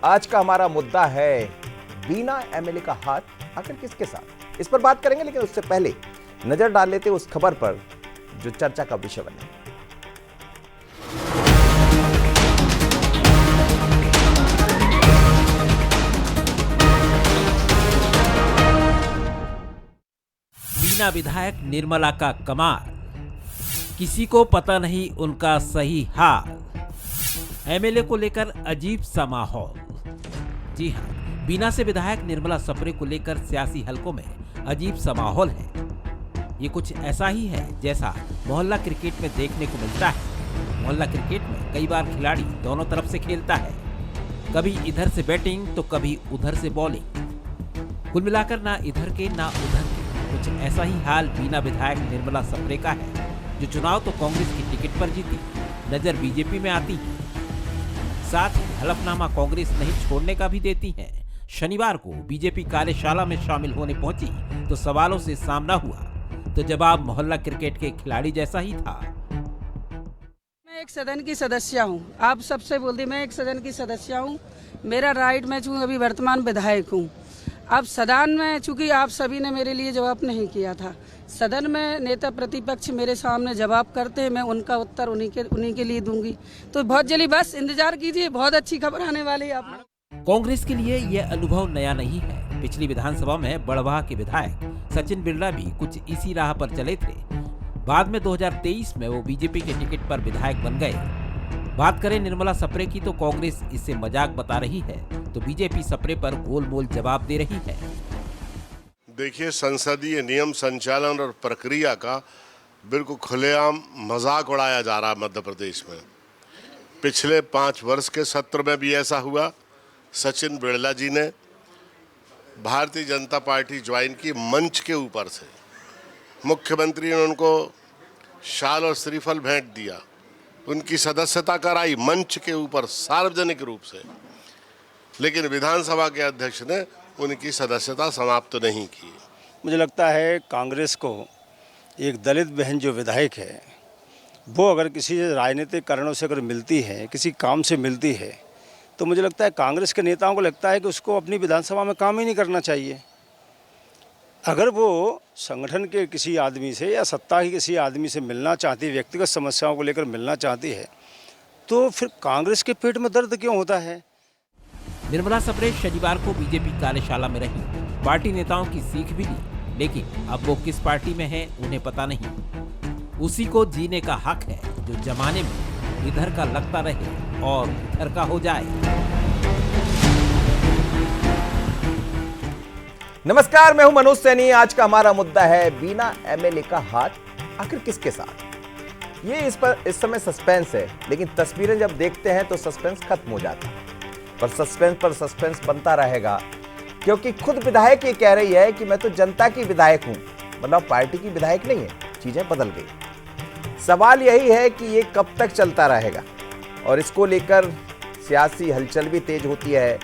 आज का हमारा मुद्दा है बीना एमएलए का हाथ आखिर किसके साथ। इस पर बात करेंगे, लेकिन उससे पहले नजर डाल लेते उस खबर पर जो चर्चा का विषय बने। बीना विधायक निर्मला का कमाल, किसी को पता नहीं उनका सही हाल। एमएलए को लेकर अजीब सा माहौल। जी हां, बीना से विधायक निर्मला सप्रे को लेकर सियासी हलकों में अजीब सा माहौल है। ये कुछ ऐसा ही है जैसा मोहल्ला क्रिकेट में देखने को मिलता है। मोहल्ला क्रिकेट में कई बार खिलाड़ी दोनों तरफ से खेलता है, कभी इधर से बैटिंग तो कभी उधर से बॉलिंग। कुल मिलाकर ना इधर के ना उधर के कुछ ऐसा ही हाल बीना विधायक निर्मला सप्रे का है, जो चुनाव तो कांग्रेस की टिकट पर जीती, नजर बीजेपी में आती है, साथ ही हलफनामा कांग्रेस नहीं छोड़ने का भी देती हैं। शनिवार को बीजेपी कार्यशाला में शामिल होने पहुंची तो सवालों से सामना हुआ, तो जवाब मोहल्ला क्रिकेट के खिलाड़ी जैसा ही था। मैं एक सदन की सदस्य हूं, आप सबसे बोल दी, मैं एक सदन की सदस्य हूं। मेरा राइट, मैं चूंकि अभी वर्तमान विधायक हूं। अब सदन में चूंकि आप सभी ने मेरे लिए जवाब नहीं किया था, सदन में नेता प्रतिपक्ष मेरे सामने जवाब करते हैं, मैं उनका उत्तर उन्हीं के लिए दूंगी। तो बहुत जल्दी बस इंतजार कीजिए, बहुत अच्छी खबर आने वाली है। आप कांग्रेस के लिए यह अनुभव नया नहीं है। पिछली विधानसभा में बड़वाह के विधायक सचिन बिरला भी कुछ इसी राह पर चले थे। बाद में 2023 में वो बीजेपी के टिकट पर विधायक बन गए। बात करें निर्मला सप्रे की तो कांग्रेस इसे मजाक बता रही है, तो बीजेपी सप्रे पर गोलमोल जवाब दे रही है। देखिए, संसदीय नियम संचालन और प्रक्रिया का बिल्कुल खुलेआम मजाक उड़ाया जा रहा है मध्य प्रदेश में। पिछले 5 वर्ष के सत्र में भी ऐसा हुआ। सचिन बिरला जी ने भारतीय जनता पार्टी ज्वाइन की मंच के ऊपर से, मुख्यमंत्री ने उनको शाल और श्रीफल भेंट दिया, उनकी सदस्यता कराई मंच के ऊपर सार्वजनिक रूप से, लेकिन विधानसभा के अध्यक्ष ने उनकी सदस्यता समाप्त नहीं की। मुझे लगता है कांग्रेस को एक दलित बहन जो विधायक है, वो अगर किसी राजनीतिक कारणों से अगर मिलती है, किसी काम से मिलती है, तो मुझे लगता है कांग्रेस के नेताओं को लगता है कि उसको अपनी विधानसभा में काम ही नहीं करना चाहिए। अगर वो संगठन के किसी आदमी से या सत्ता के किसी आदमी से मिलना चाहती है, व्यक्तिगत समस्याओं को लेकर मिलना चाहती है, तो फिर कांग्रेस के पेट में दर्द क्यों होता है। निर्मला सप्रे शनिवार को बीजेपी कार्यशाला में रही, पार्टी नेताओं की सीख भी ली, लेकिन अब वो किस पार्टी में है उन्हें पता नहीं। उसी को जीने का हक है जो जमाने में इधर का लगता रहे और उधर का हो जाए। नमस्कार, मैं हूं मनोज सैनी। आज का हमारा मुद्दा है बीना एमएलए का हाथ आखिर किसके साथ। ये इस समय सस्पेंस है, लेकिन तस्वीरें जब देखते हैं तो सस्पेंस खत्म हो जाता है, पर सस्पेंस बनता रहेगा, क्योंकि खुद विधायक ये कह रही है कि मैं तो जनता की विधायक हूं, मतलब पार्टी की विधायक नहीं है। चीजें बदल गई। सवाल यही है कि ये कब तक चलता रहेगा, और इसको लेकर सियासी हलचल भी तेज होती है।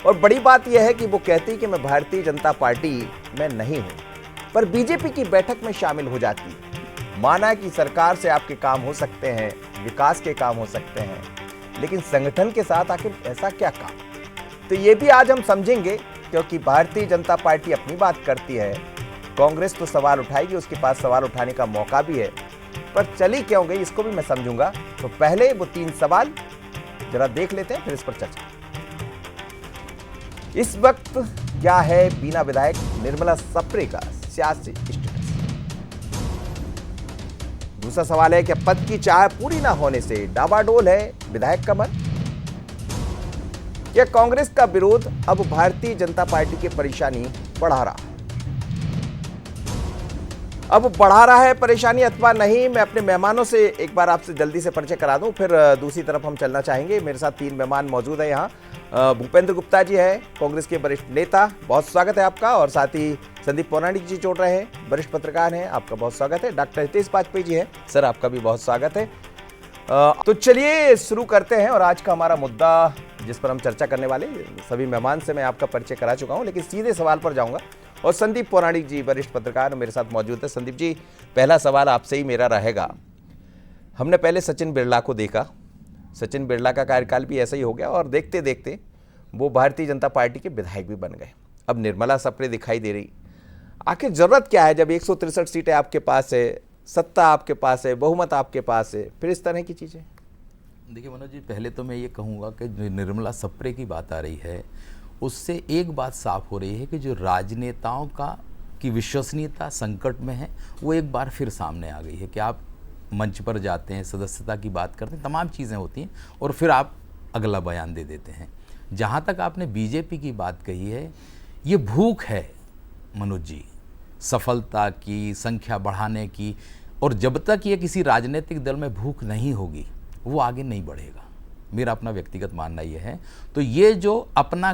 और बड़ी बात यह है कि वो कहती है कि मैं भारतीय जनता पार्टी में नहीं हूं, पर बीजेपी की बैठक में शामिल हो जाती है। माना कि सरकार से आपके काम हो सकते हैं, विकास के काम हो सकते हैं, लेकिन संगठन के साथ आखिर ऐसा क्या काम। तो ये भी आज हम समझेंगे, क्योंकि भारतीय जनता पार्टी अपनी बात करती है, कांग्रेस तो सवाल उठाएगी, उसके पास सवाल उठाने का मौका भी है, पर चली क्यों गई इसको भी मैं समझूंगा। तो पहले वो 3 सवाल जरा देख लेते हैं, फिर इस पर चर्चा। इस वक्त क्या है बीना विधायक निर्मला सप्रे का सियासी स्टेटस। दूसरा सवाल है कि पद की चाह पूरी ना होने से डावाडोल है विधायक का मन। क्या कांग्रेस का विरोध अब भारतीय जनता पार्टी की परेशानी बढ़ा रहा है? अब बढ़ा रहा है परेशानी अथवा नहीं, मैं अपने मेहमानों से एक बार आपसे जल्दी से परिचय करा दूं, फिर दूसरी तरफ हम चलना चाहेंगे। मेरे साथ 3 मेहमान मौजूद हैं यहाँ। भूपेंद्र गुप्ता जी है, कांग्रेस के वरिष्ठ नेता, बहुत स्वागत है आपका। और साथ ही संदीप पौराणिक जी जोड़ रहे हैं, वरिष्ठ पत्रकार हैं, आपका बहुत स्वागत है। डॉक्टर हितेश वाजपेयी जी है, सर आपका भी बहुत स्वागत है। तो चलिए शुरू करते हैं। और आज का हमारा मुद्दा जिस पर हम चर्चा करने वाले, सभी मेहमान से मैं आपका परिचय करा चुका हूं, लेकिन सीधे सवाल पर जाऊंगा। और संदीप पौराणिक जी वरिष्ठ पत्रकार मेरे साथ मौजूद है। संदीप जी, पहला सवाल आपसे ही मेरा रहेगा। हमने पहले सचिन बिरला को देखा, सचिन बिरला का कार्यकाल भी ऐसा ही हो गया, और देखते देखते वो भारतीय जनता पार्टी के विधायक भी बन गए। अब निर्मला सप्रे दिखाई दे रही। आखिर जरूरत क्या है जब 163 सीटें आपके पास है, सत्ता आपके पास है, बहुमत आपके पास है, फिर इस तरह की चीजें? देखिए मनोज जी, पहले तो मैं ये कहूँगा कि जो निर्मला सप्रे की बात आ रही है उससे एक बात साफ हो रही है कि जो राजनेताओं की विश्वसनीयता संकट में है वो एक बार फिर सामने आ गई है कि आप मंच पर जाते हैं, सदस्यता की बात करते हैं, तमाम चीज़ें होती हैं और फिर आप अगला बयान दे देते हैं। जहाँ तक आपने बीजेपी की बात कही है, ये भूख है मनोज जी सफलता की, संख्या बढ़ाने की, और जब तक ये किसी राजनीतिक दल में भूख नहीं होगी वो आगे नहीं बढ़ेगा। मेरा अपना व्यक्तिगत मानना ये है। तो ये जो अपना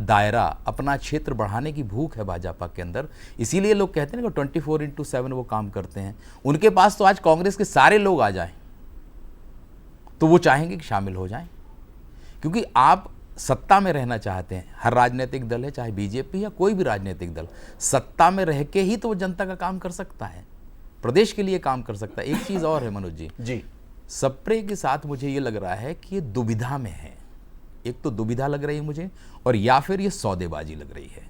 दायरा, अपना क्षेत्र बढ़ाने की भूख है भाजपा के अंदर, इसीलिए लोग कहते हैं ना कि 24/7 वो काम करते हैं। उनके पास तो आज कांग्रेस के सारे लोग आ जाएं तो वो चाहेंगे कि शामिल हो जाएं, क्योंकि आप सत्ता में रहना चाहते हैं। हर राजनीतिक दल है, चाहे बीजेपी या कोई भी राजनीतिक दल, सत्ता में रह के ही तो वो जनता का काम कर सकता है, प्रदेश के लिए काम कर सकता है। एक चीज़ और है मनोज जी, सप्रे के साथ मुझे ये लग रहा है कि ये दुविधा में है। एक तो दुविधा लग रही है मुझे, और या फिर ये सौदेबाजी लग रही है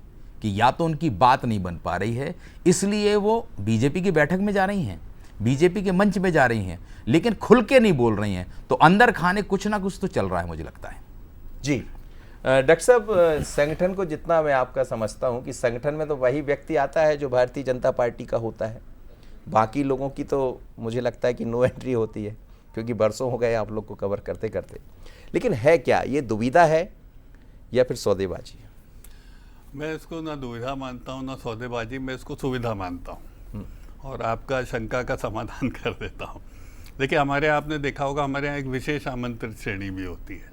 कि या तो उनकी बात नहीं बन पा रही है इसलिए वो बीजेपी की बैठक में जा रही हैं, बीजेपी के मंच में जा रही हैं, लेकिन खुल के नहीं बोल रही हैं। तो अंदर खाने कुछ ना कुछ तो चल रहा है मुझे लगता है। जी डॉक्टर साहब, संगठन को जितना मैं आपका समझता हूं कि संगठन में तो वही व्यक्ति आता है जो भारतीय जनता पार्टी का होता है, बाकी लोगों की तो मुझे लगता है कि नो एंट्री होती है, क्योंकि बरसों हो गए आप लोग को कवर करते करते। लेकिन है क्या ये दुविधा है या फिर सौदेबाजी? मैं इसको ना दुविधा मानता हूँ ना सौदेबाजी, मैं इसको सुविधा मानता हूँ और आपका शंका का समाधान कर देता हूँ। देखिए, हमारे आपने देखा होगा, हमारे यहाँ एक विशेष आमंत्रित श्रेणी भी होती है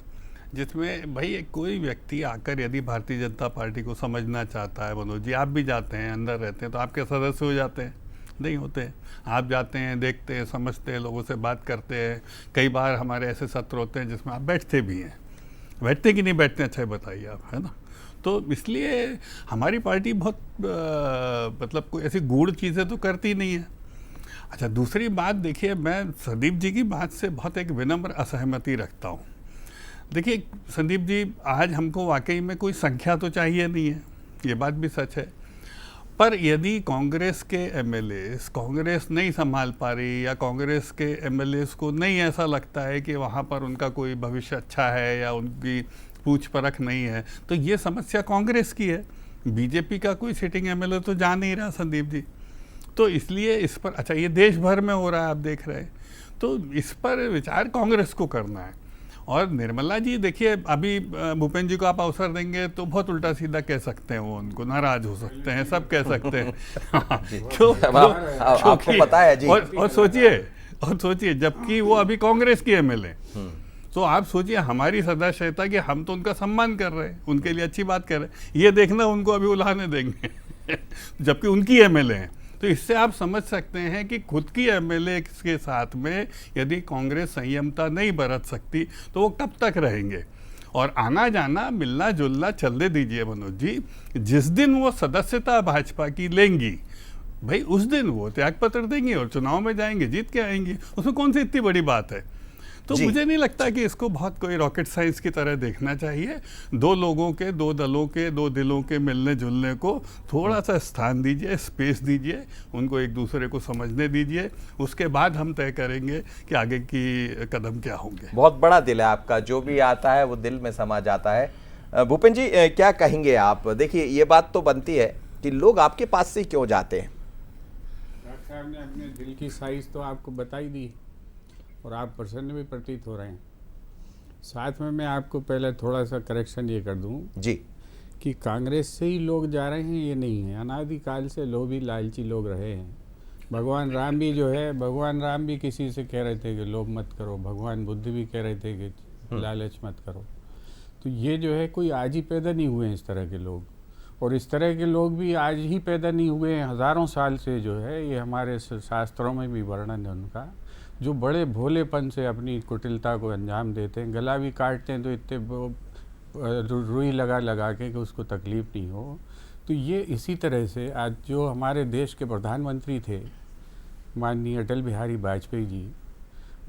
जिसमें भाई कोई व्यक्ति आकर यदि भारतीय जनता पार्टी को समझना चाहता है, मनोज जी आप भी जाते हैं, अंदर रहते हैं, तो आपके सदस्य हो जाते हैं? नहीं होते। आप जाते हैं, देखते हैं, समझते हैं, लोगों से बात करते हैं। कई बार हमारे ऐसे सत्र होते हैं जिसमें आप बैठते भी हैं। बैठते कि नहीं बैठते, अच्छा बताइए आप, है ना। तो इसलिए हमारी पार्टी बहुत मतलब कोई ऐसी गूढ़ चीज़ें तो करती नहीं है। अच्छा, दूसरी बात देखिए, मैं संदीप जी की बात से बहुत एक विनम्र असहमति रखता हूँ। देखिए संदीप जी, आज हमको वाकई में कोई संख्या तो चाहिए नहीं है, ये बात भी सच है, पर यदि कांग्रेस के एमएलएस कांग्रेस नहीं संभाल पा रही या कांग्रेस के एमएलएस को नहीं ऐसा लगता है कि वहाँ पर उनका कोई भविष्य अच्छा है या उनकी पूछ परख नहीं है, तो ये समस्या कांग्रेस की है। बीजेपी का कोई सिटिंग एमएलए तो जा नहीं रहा संदीप जी, तो इसलिए इस पर, अच्छा ये देश भर में हो रहा है, आप देख रहे हैं, तो इस पर विचार कांग्रेस को करना है। और निर्मला जी देखिए, अभी भूपेंद्र जी को आप अवसर देंगे तो बहुत उल्टा सीधा कह सकते हैं, वो उनको नाराज हो सकते हैं, सब कह सकते हैं। आपको पता है जी। और सोचिए जबकि वो अभी कांग्रेस की एमएलए, तो आप सोचिए हमारी सदस्यता कि हम तो उनका सम्मान कर रहे हैं, उनके लिए अच्छी बात कर रहे हैं, ये देखना उनको अभी उलाहने देंगे जबकि उनकी एमएलए हैं। तो इससे आप समझ सकते हैं कि खुद की एमएलए के साथ में यदि कांग्रेस संयमता नहीं बरत सकती तो वो कब तक रहेंगे। और आना जाना, मिलना जुलना चलने दीजिए मनोज जी, जिस दिन वो सदस्यता भाजपा की लेंगी, भाई उस दिन वो त्यागपत्र देंगे और चुनाव में जाएंगे, जीत के आएंगे, उसमें कौन सी इतनी बड़ी बात है। तो मुझे नहीं लगता कि इसको बहुत कोई रॉकेट साइंस की तरह देखना चाहिए। दो लोगों के, दो दलों के, दो दिलों के मिलने जुलने को थोड़ा सा स्थान दीजिए, स्पेस दीजिए, उनको एक दूसरे को समझने दीजिए, उसके बाद हम तय करेंगे कि आगे की कदम क्या होंगे। बहुत बड़ा दिल है आपका, जो भी आता है वो दिल में समा जाता है। भूपेंद्र जी क्या कहेंगे आप? देखिए ये बात तो बनती है कि लोग आपके पास से क्यों जाते हैं? डॉक्टर साहब ने अपने दिल की साइज तो आपको बताई दी और आप प्रसन्न भी प्रतीत हो रहे हैं। साथ में मैं आपको पहले थोड़ा सा करेक्शन ये कर दूं जी कि कांग्रेस से ही लोग जा रहे हैं ये नहीं है, अनादिकाल से लोग भी लालची लोग रहे हैं। भगवान राम भी जो है, भगवान राम भी किसी से कह रहे थे कि लोभ मत करो, भगवान बुद्ध भी कह रहे थे कि लालच मत करो। तो ये जो है कोई आज ही पैदा नहीं हुए हैं इस तरह के लोग, और इस तरह के लोग भी आज ही पैदा नहीं हुए हैं, हज़ारों साल से जो है ये हमारे शास्त्रों में भी वर्णन है उनका, जो बड़े भोलेपन से अपनी कुटिलता को अंजाम देते हैं। गला भी काटते हैं तो इतने रुई लगा लगा के कि उसको तकलीफ़ नहीं हो। तो ये इसी तरह से आज जो हमारे देश के प्रधानमंत्री थे माननीय अटल बिहारी वाजपेयी जी,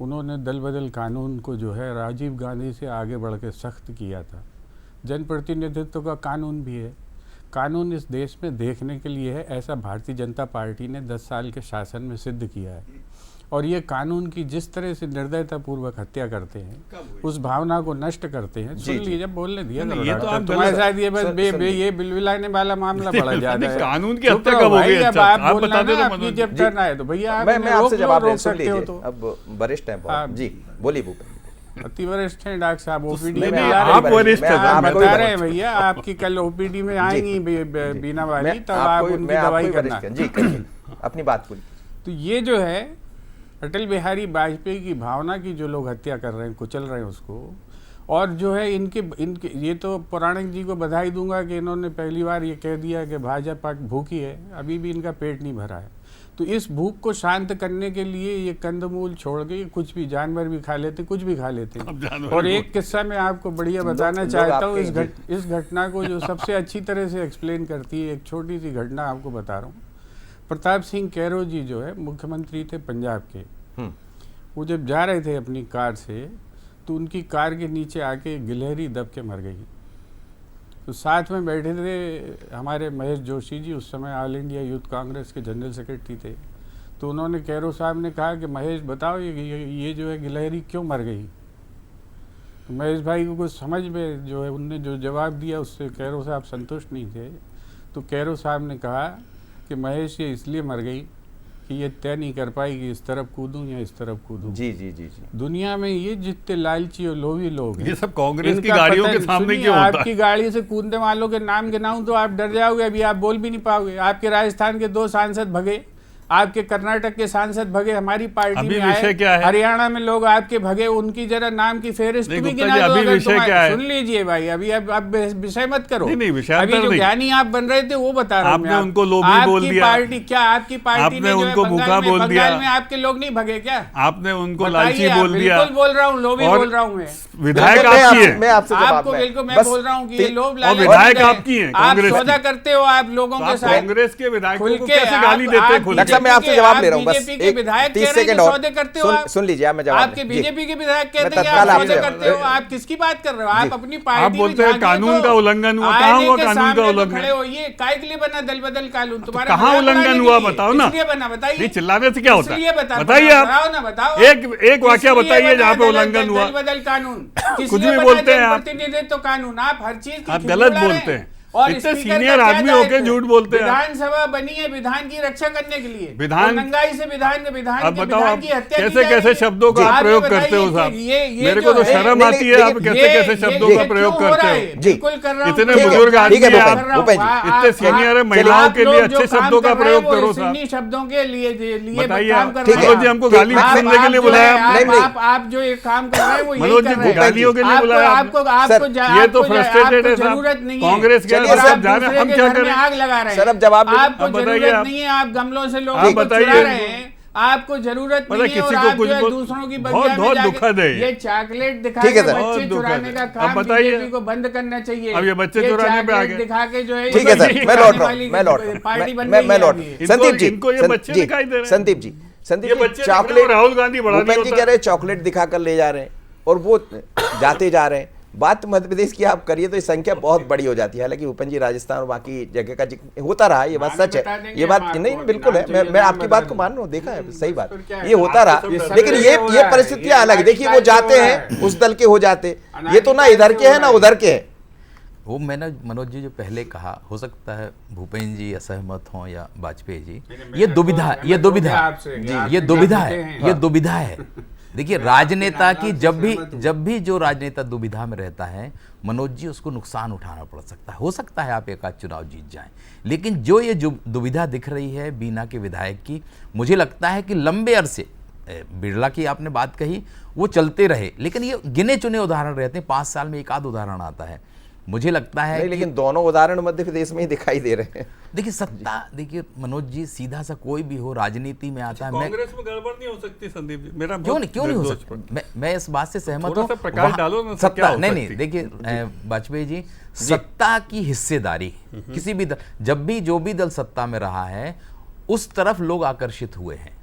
उन्होंने दल बदल कानून को जो है राजीव गांधी से आगे बढ़ के सख्त किया था। जनप्रतिनिधित्व का कानून भी है। कानून इस देश में देखने के लिए है, ऐसा भारतीय जनता पार्टी ने 10 साल के शासन में सिद्ध किया है। और ये कानून की जिस तरह से निर्दयतापूर्वक हत्या करते हैं, उस भावना को नष्ट करते हैं। सुन लीजिए, बोलने दिया करो। ये तो आप तुम्हारे साथ ये बस ये बिलबिलाने वाला मामला बड़ा ज्यादा है। कानून की हत्या कब होगी? अब आप बोलना ना, अपनी जब टर्न आए तो भैया आप मैं आपसे जवाब ले सकते हो। तो अब वरिष्ठ हैं बहुत। जी बोलिए भूपेंद्र। अति वरिष्ठ हैं डॉक्टर साहब। ओपीडी नहीं, में आप वरिष्ठ हैं, आप मैं बता रहे हैं भैया, आपकी कल ओपीडी में आएंगी बीना वाली, तब आप उनकी दवाई करना। जी करिए, अपनी बात पूरी। तो ये जो है अटल बिहारी वाजपेयी की भावना की जो लोग हत्या कर रहे हैं, कुचल रहे हैं उसको, और जो है इनके ये तो पुराणिक जी को बधाई दूंगा कि इन्होंने पहली बार ये कह दिया कि भाजपा भूखी है, अभी भी इनका पेट नहीं भरा है। तो इस भूख को शांत करने के लिए ये कंदमूल छोड़ के कुछ भी, जानवर भी खा लेते, कुछ भी खा लेते हैं। और एक किस्सा मैं आपको बढ़िया बताना चाहता हूँ, इस घटना को जो सबसे अच्छी तरह से एक्सप्लेन करती है। एक छोटी सी घटना आपको बता रहा हूँ। प्रताप सिंह कैरो जी जो है मुख्यमंत्री थे पंजाब के, वो जब जा रहे थे अपनी कार से, तो उनकी कार के नीचे आके गिलहरी दब के मर गई। तो साथ में बैठे थे हमारे महेश जोशी जी, उस समय ऑल इंडिया यूथ कांग्रेस के जनरल सेक्रेटरी थे। तो उन्होंने कैरो साहब ने कहा कि महेश बताओ ये जो है गिलहरी क्यों मर गई। तो महेश भाई को कुछ समझ में जो है उनने जो जवाब दिया उससे कैरो साहब संतुष्ट नहीं थे। तो कैरो साहब ने कहा कि महेश ये इसलिए मर गई कि ये तय नहीं कर पाई कि इस तरफ कूदूं या इस तरफ कूदूं। जी जी जी जी। दुनिया में ये जितने लालची और लोभी लोग हैं, ये सब कांग्रेस की गाड़ियों के सामने क्यों होता है? आपकी गाड़ी से कूदने वालों के नाम गिनाऊं तो आप डर जाओगे, अभी आप बोल भी नहीं पाओगे। आपके राजस्थान के 2 सांसद भगे, आपके कर्नाटक के सांसद भगे, हमारी पार्टी में आए, हरियाणा में लोग आपके भगे, उनकी जरा नाम की फेहरिस्त भी गिना दो। अगर सुन लीजिए भाई, अभी अब विषय मत करो। अभी जो ज्ञानी आप बन रहे थे वो बता रहा हूँ। आपने उनको लोभी बोल दिया। पार्टी क्या आपकी पार्टी ने उनको भूखा बोल दिया? बंगाल में आपके लोग नहीं भगे क्या? आपने उनको लालची बोल दिया? बिल्कुल बोल रहा हूँ, लोभी बोल रहा हूँ मैं। विधायक आपकी है, मैं आपसे आपको बिल्कुल मैं बोल रहा हूँ कि ये लोभ लालच, विधायक आपकी है, आप सौदा करते हो आप लोगों के साथ। कांग्रेस के विधायकों को कैसे गाली देते हैं? मैं आपसे जवाब ले रहा हूँ, बस बीजेपी के विधायक कह रहे हैं कि सौदे करते हो आप। सुन लीजिए, मैं जवाब आपके बीजेपी के विधायक कहते हैं कि आप सौदे करते हो। आप किसकी बात कर रहे हो? आप अपनी पार्टी आप बोलते हैं कानून का उल्लंघन हुआ। कहाँ हुआ कानून का उल्लंघन? खड़े हो, ये काय के लिए बना दल बदल कानून? तुम्हारा कहाँ उल्लंघन हुआ बताओ ना। इसलिए बना, बताइए। चिल्लाने से क्या होता है? बताइए आप, बताओ। एक वाक्य बताइए जहाँ पे उल्लंघन हुआ। दल बदल कानून कुछ भी बोलते हैं आप, प्रतिनिधित्व कानून, आप हर चीज आप गलत बोलते हैं। और इतने सीनियर आदमी होके झूठ बोलते हैं। विधानसभा बनी है विधान की रक्षा करने के लिए। विधान नंगाई से विधान अब बताओ आप कैसे कैसे शब्दों का आप प्रयोग करते हो साहब? मेरे को तो शर्म आती है, आप कैसे कैसे शब्दों का प्रयोग करते हो? बिल्कुल कर रहा हूं। इतने बुजुर्ग आदमी हैं आप, इतने सीनियर है, महिलाओं के लिए अच्छे शब्दों का प्रयोग करो साहब। शब्दों के लिए बताइए। मनोज जी हमको गाली सुनने के लिए बुलाया? आप जो एक काम कर रहे हैं वो मनोज जी गालियों के लिए बुलाया? ये तो फ्रस्ट्रेटेड है जरूरत नहीं है कांग्रेस के। हम क्या करें? आग लगा रहे हैं। सर अब जवाब आपको जरूरत नहीं है, आप गमलों से लोगों को चुरा रहे हैं। आपको जरूरत नहीं है, किसी और को आप कुछ जो है दूसरों की बगिया में बहुत जाके दुखद है ये चॉकलेट दिखा ठीक के है सर। बच्चे चुराने का काम बीजेपी को बंद करना चाहिए। अब ये बच्चे चुराने पे आ गए। दिखा के जो है, ठीक है सर, मैं लौट रहा हूँ, पार्टी बन मैं लौट रही है। संदीप जी, इनको ये बच्चे दिखाई दे रहे हैं। संदीप जी, चॉकलेट राहुल गांधी बढ़ा भूपेंद्र जी कह रहे हैं चॉकलेट दिखाकर ले जा रहे हैं और वो जाते जा रहे हैं। बात मध्य प्रदेश की आप करिए तो ये संख्या बहुत बड़ी हो जाती है। हालांकि भूपेंद्र जी राजस्थान और बाकी जगह का जिक्र होता रहा, ये बात सच है, ये बात नहीं बिल्कुल है, मैं आपकी बात को मान रहा हूँ, देखा है, सही बात, ये होता रहा। लेकिन ये परिस्थितियां अलग है। देखिए वो जाते हैं उस दल के हो जाते, ये तो ना इधर के हैं ना उधर के हैं। वो मैंने मनोज जी जो पहले कहा, हो सकता है भूपेंद्र जी असहमत हों या वाजपेयी जी, ये दुविधा है, ये दुविधा है। देखिए राजनेता की जब भी जो राजनेता दुविधा में रहता है, मनोज जी उसको नुकसान उठाना पड़ सकता है। हो सकता है आप एक आध चुनाव जीत जाएं, लेकिन जो ये दुविधा दिख रही है बीना के विधायक की, मुझे लगता है कि लंबे अरसे, बिरला की आपने बात कही, वो चलते रहे, लेकिन ये गिने चुने उदाहरण रहते हैं, 5 साल में एक आध उदाहरण आता है। मुझे लगता है लेकिन दोनों उदाहरण मध्य प्रदेश में ही दिखाई दे रहे हैं। देखिए सत्ता, देखिए मनोज जी, सीधा सा कोई भी हो राजनीति में आता है। कांग्रेस में गड़बड़ नहीं हो सकती संदीप जी? मेरा क्यों नहीं हो सकता? मैं इस बात से सहमत हूँ। प्रकाश डालो ना, सत्ता नहीं, देखिए वाजपेयी जी, सत्ता की हिस्सेदारी किसी भी दल, जब भी जो भी दल सत्ता में रहा है उस तरफ लोग आकर्षित हुए हैं।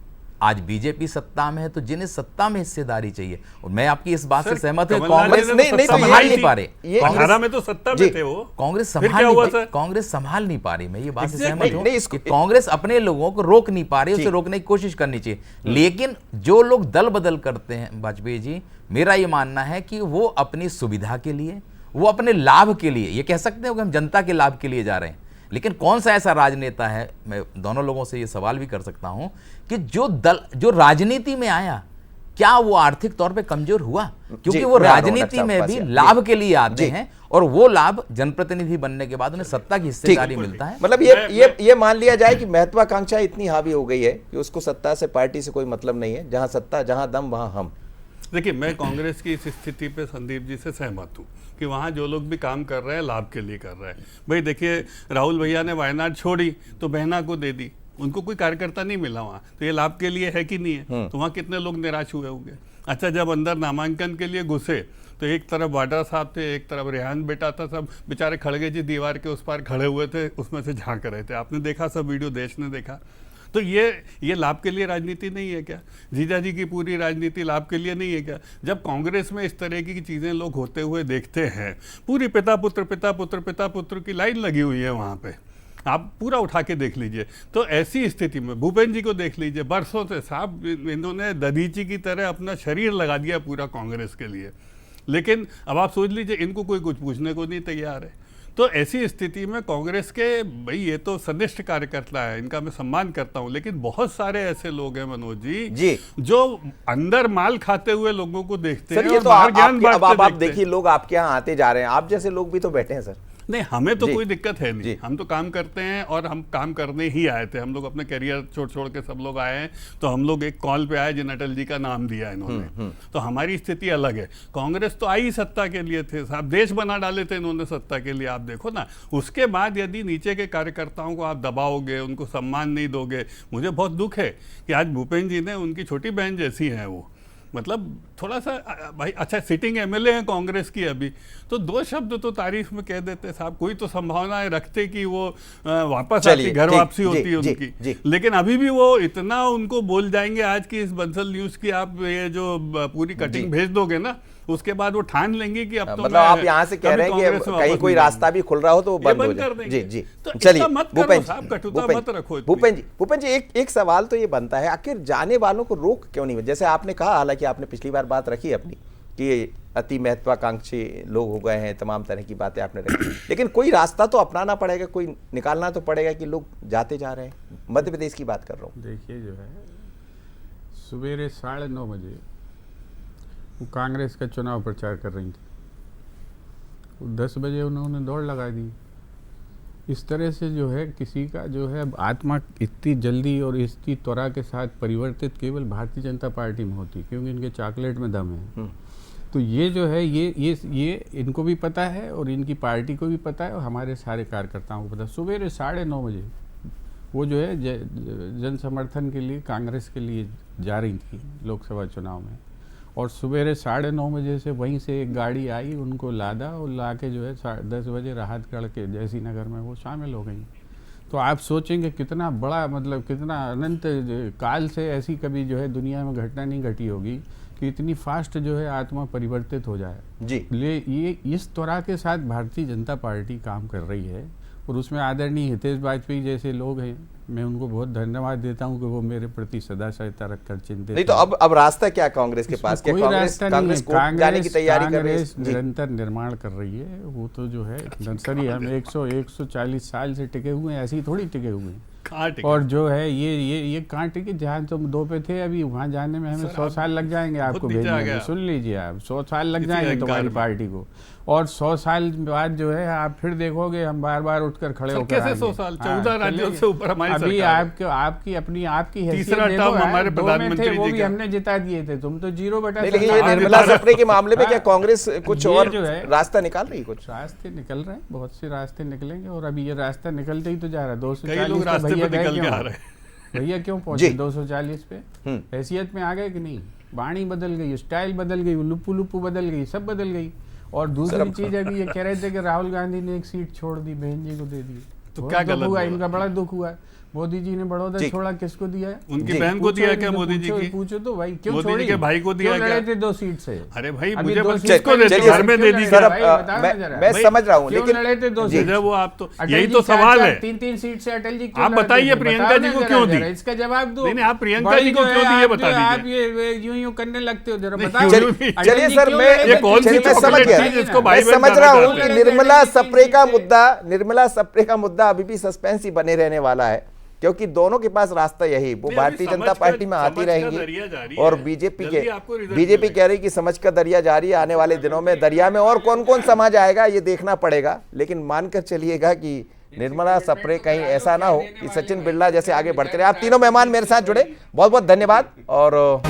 आज बीजेपी सत्ता में है तो जिन्हें सत्ता में हिस्सेदारी चाहिए, और मैं आपकी इस बात से सर, सहमत हूं, कमलनाथ कांग्रेस जी ने नहीं तो नहीं सत्ता संभाल में नहीं थी। पा रहे। ये 18 में तो सत्ता में थे वो। कांग्रेस फिर संभाल क्या नहीं हुआ पाई, सर? कांग्रेस संभाल नहीं पा रही, मैं ये बात से Exactly. सहमत हूं नहीं, इसको- कि कांग्रेस अपने लोगों को रोक नहीं पा रही, उसे रोकने की कोशिश करनी चाहिए। लेकिन जो लोग दल बदल करते हैं वाजपेयी जी, मेरा ये मानना है कि वो अपनी सुविधा के लिए, वो अपने लाभ के लिए, ये कह सकते हो कि हम जनता के लाभ के लिए जा रहे हैं। लेकिन कौन सा ऐसा राजनेता है, मैं दोनों लोगों से ये सवाल भी कर सकता हूं, कि जो राजनीति में आया, क्या वो आर्थिक तौर पे कमजोर हुआ? क्योंकि वो मैं आ रहा हूं राजनीति डॉक्टर में साहब भी पास। लाभ के लिए आते जी। हैं, और वो लाभ जनप्रतिनिधि बनने के बाद उन्हें सत्ता की हिस्सेदारी मिलता है। मतलब ये मान लिया जाए कि महत्वाकांक्षा इतनी हावी हो गई है कि उसको सत्ता से, पार्टी से कोई मतलब नहीं है, जहां सत्ता, जहां दम, वहां हम। देखिए, मैं कांग्रेस की इस स्थिति पे संदीप जी से सहमत हूँ कि वहाँ जो लोग भी काम कर रहे हैं लाभ के लिए कर रहे हैं। भाई देखिए, राहुल भैया ने वायनाड छोड़ी तो बहना को दे दी, उनको कोई कार्यकर्ता नहीं मिला वहाँ, तो ये लाभ के लिए है कि नहीं है? तो वहाँ कितने लोग निराश हुए होंगे। अच्छा, जब अंदर नामांकन के लिए घुसे तो एक तरफ वाड्रा साहब थे, एक तरफ रेहान बेटा था, सब बेचारे खड़गे जी दीवार के उस पार खड़े हुए थे, उसमें से झांक रहे थे। आपने देखा, सब वीडियो देश ने देखा। तो ये लाभ के लिए राजनीति नहीं है क्या? जीजा जी की पूरी राजनीति लाभ के लिए नहीं है क्या? जब कांग्रेस में इस तरह की चीज़ें लोग होते हुए देखते हैं, पूरी पिता पुत्र की लाइन लगी हुई है वहाँ पे, आप पूरा उठा के देख लीजिए। तो ऐसी स्थिति में भूपेंद्र जी को देख लीजिए, बरसों से साहब इन्होंने दधीची की तरह अपना शरीर लगा दिया पूरा कांग्रेस के लिए, लेकिन अब आप सोच लीजिए इनको कोई कुछ पूछने को नहीं तैयार है। तो ऐसी स्थिति में कांग्रेस के, भाई ये तो सनिष्ठ कार्यकर्ता है, इनका मैं सम्मान करता हूं, लेकिन बहुत सारे ऐसे लोग हैं मनोज जी जो अंदर माल खाते हुए लोगों को देखते हैं, सर, ये और तो बाहर ज्ञान अब बांटते आप देखते हैं। देखिए, लोग आपके यहाँ आते जा रहे हैं, आप जैसे लोग भी तो बैठे हैं सर। नहीं, हमें तो जी। कोई दिक्कत है नहीं, जी। हम तो काम करते हैं और हम काम करने ही आए थे। हम लोग अपने करियर छोड़ के सब लोग आए हैं, तो हम लोग एक कॉल पे आए जिन अटल जी का नाम दिया इन्होंने, तो हमारी स्थिति अलग है। कांग्रेस तो आई सत्ता के लिए थे साहब, देश बना डाले थे इन्होंने सत्ता के लिए, आप देखो ना। उसके बाद यदि नीचे के कार्यकर्ताओं को आप दबाओगे, उनको सम्मान नहीं दोगे, मुझे बहुत दुख है कि आज भूपेंद्र जी ने, उनकी छोटी बहन जैसी हैं वो, मतलब थोड़ा सा भाई, अच्छा सिटिंग एमएलए हैं कांग्रेस की अभी, तो दो शब्द तो तारीफ में कह देते साहब, कोई तो संभावनाएं रखते कि वो वापस आती, घर वापसी होती है उनकी। लेकिन अभी भी वो इतना उनको बोल जाएंगे आज की इस बंसल न्यूज की, आप ये जो पूरी कटिंग भेज दोगे ना, उसके बाद वो ठान लेंगे कि अब तो मतलब आप यहाँ से कह रहे हैं कि कहीं कोई रास्ता भी खुल रहा हो तो वो बंद हो जाए। जी जी, तो चलिए भूपेंद्र जी, एक सवाल तो ये बनता है, आखिर जाने वालों को रोक क्यों नहीं? जैसे आपने कहा, हालांकि आपने पिछली बार बात रखी अपनी कि अति महत्वाकांक्षी लोग हो गए हैं, तमाम तरह की बातें आपने रखी, लेकिन कोई रास्ता तो अपनाना पड़ेगा, कोई निकालना तो पड़ेगा कि लोग जाते जा रहे हैं। मध्य प्रदेश की बात कर रहा हूँ। देखिए, जो है सवेरे 9:30 बजे वो कांग्रेस का चुनाव प्रचार कर रही थी, 10 बजे उन्होंने दौड़ लगा दी। इस तरह से जो है किसी का जो है आत्मा इतनी जल्दी और इतनी त्वरा के साथ परिवर्तित केवल भारतीय जनता पार्टी में होती, क्योंकि इनके चॉकलेट में दम है। तो ये जो है ये इनको भी पता है और इनकी पार्टी को भी पता है और हमारे सारे कार्यकर्ताओं को पता है। सवेरे 9:30 बजे वो जो है जन समर्थन के लिए कांग्रेस के लिए जा रही थी लोकसभा चुनाव में, और सवेरे 9:30 बजे से वहीं से एक गाड़ी आई, उनको लादा और ला के जो है 10 बजे राहतगढ़ के जयसी नगर में वो शामिल हो गई। तो आप सोचेंगे कितना बड़ा, मतलब कितना अनंत काल से ऐसी कभी जो है दुनिया में घटना नहीं घटी होगी कि इतनी फास्ट जो है आत्मा परिवर्तित हो जाए जी। ये इस तरह के साथ भारतीय जनता पार्टी काम कर रही है, और उसमें आदरणीय हितेश वाजपेयी जैसे लोग हैं, मैं उनको बहुत धन्यवाद देता हूं कि वो मेरे प्रति सदा सहायता रखकर चिंतित नहीं। तो अब रास्ता क्या कांग्रेस के पास? क्या कांग्रेस जाने की तैयारी कर रही है? निरंतर निर्माण कर रही है। वो तो जो है नर्सरी हम 140 साल से टिके हुए हैं, ऐसे ही थोड़ी टिके हुए हैं। और जो है ये कहाँ टिके, जहाँ तुम 2 पे थे, अभी वहाँ जाने में हमें 100 साल लग जाएंगे आपको भेजने में। सुन लीजिए, आप 100 साल लग जाएंगे तुम्हारी पार्टी को, और 100 साल बाद जो है आप फिर देखोगे हम बार बार उठकर खड़े होकर कैसे 100 साल 14 राज्यों से ऊपर हमारी अभी आपकी तीसरा टर्म हमारे प्रधानमंत्री वो भी हमने जिता दिए थे, तुम तो 0/7। लेकिन ये निर्मला सप्रे के मामले में क्या कांग्रेस कुछ और रास्ता निकाल रही है? कुछ रास्ते निकल रहे हैं, बहुत से रास्ते निकलेंगे, और अभी ये रास्ता निकलते ही तो जा रहा है। 240 भैया क्यों पहुंचे 240 पे? हैसियत में आ गए कि नहीं? वाणी बदल गई, स्टाइल बदल गई, लुप्पू बदल गई, सब बदल गई। और दूसरी चीज, अभी ये कह रहे थे कि राहुल गांधी ने एक सीट छोड़ दी, बहन जी को दे दी। तो क्या गलत हुआ? बोला? इनका बड़ा दुख हुआ। मोदी जी ने बड़ौदा ठीक। छोड़ा, किसको दिया है? उनकी जी। बहन को दिया क्या पूछो, मोदी जी की? पूछो तो भाई, क्यों मोदी जी छोड़ी? के भाई को दिया क्यों लड़े क्या? थे 2 सीट से? अरे भाई अभी मुझे 2 बस सीट किसको पे देते? चलिए, घर में क्यों दे लड़े? दी सर, भाई, अब, बताओ मैं ना जरा। मैं भाई, समझ रहा हूँ, क्यों लेकिन लड़े थे 2 जी। सीट? जब वो आप तो अटल यही जी तो 4-4, सवाल है। 3-3 सीट से अटल जी क्यों आप लड़ते बताइए थे? प्रियंका बताओ जी ना को जरा क्यों जरा, दी? इसका जवाब दो। नहीं, नहीं, आप प्रियंका बड़ी जी को जो क्यों है, दी ये आप बता जो- आप दीजिए। ये यूं करने लगते हो, जरा नहीं, बताओ। यूं अटल नहीं। जी चलिए क्यों सर, लड़े मैं थे? ये कौन सी चलिए, मैं समझ चॉकलेट गया। थी जिसको मैं भाई बहन समझ गाना रहा हूँ चाहते कि हैं? निर्मला सप्रे का मुद्दा, निर्मला सप्रे का मुद्दा अभी भी सस्पेंस ही बने रहने वाला है, क्योंकि दोनों के पास रास्ता यही, वो नहीं, भारतीय अभी जनता समझ पार्टी का- में आती समझ का रहेंगी दरिया जारी और है। बीजेपी जल्दी आपको रिजल्ट बीजेपी मिलेगा। कह रही कि समझ का दरिया जारी है, आने वाले दिनों में दरिया में और कौन कौन समाज आएगा ये देखना पड़ेगा। लेकिन मानकर चलिएगा कि निर्मला सप्रे कहीं ऐसा ना हो कि सचिन बिरला जैसे आगे बढ़ते रहे। आप तीनों मेहमान मेरे साथ जुड़े, बहुत बहुत धन्यवाद। और